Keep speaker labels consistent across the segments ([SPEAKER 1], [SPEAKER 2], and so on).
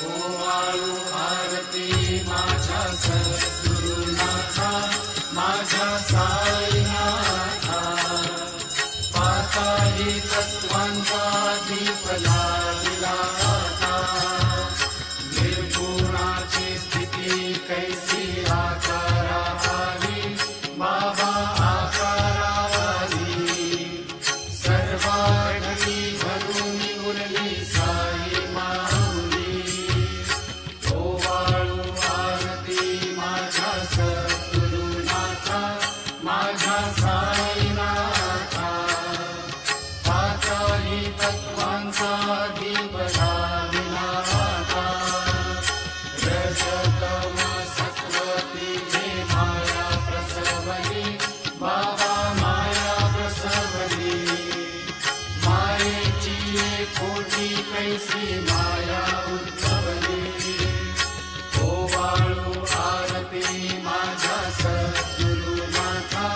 [SPEAKER 1] ओवाळू आरती माझ्या सद्गुरुनाथा, माझ्या साईनाथा. पाताळी तत्वांचा दीप लागला आता, निर्गुणाची स्थिती कैसी आकारावाली, बाबा आकारावाली. सर्वांगी भरून उरली साई माऊली. ओवाळू आरती माझ्या सद्गुरुनाथा, माझ्या साईनाथा. पाताळी तत्वांचा दीप लागला आता, रजतम सत्वती जे माया प्रसवली, बाबा माया प्रसवली. मायेची खोटी कैसी माया उद्भवली. ओवाळू आरती माझ्या सद्गुरुनाथा,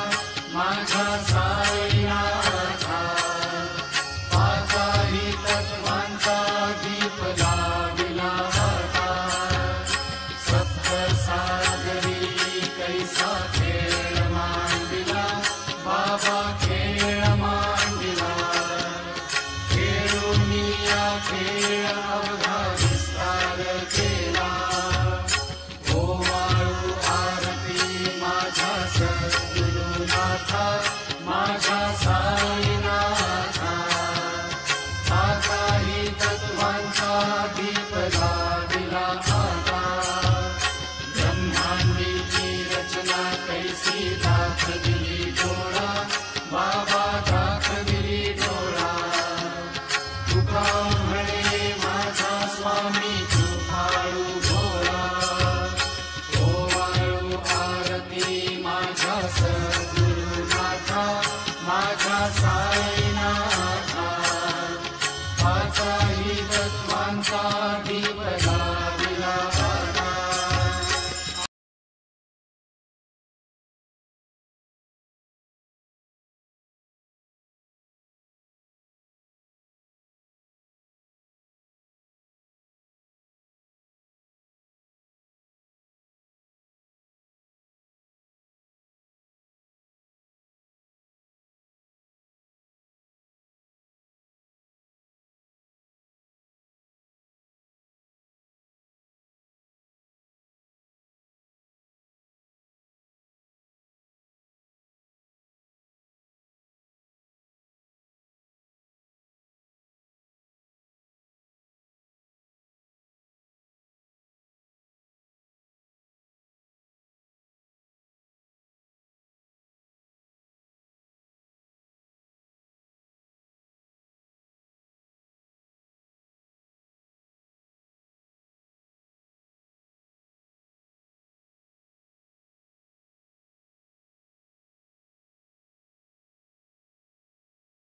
[SPEAKER 1] माझ्या साईनाथा. पाताळी तत्वांचा दीप लागला आता, सप्तसागरी कैसा खेळ मांडिला, बाबा खेळ मांडिला. खेळूनिया खेळ अवघा विस्तार केला. ओवाळू आरती माझ्या सद्गुरुनाथा, माझ्या साईनाथा. पाताळी तत्वांचा दीप लागला आता, ब्रह्मांडीची रचना कैसी दाखविली डोळा, बाबा दाखविली डोळा. तुका म्हणे माझा स्वामी कृपाळू भोळा. ओवाळू आरती माझ्या सद्गुरुनाथा, माझ्या साईनाथा. पाताळी तत्वांचा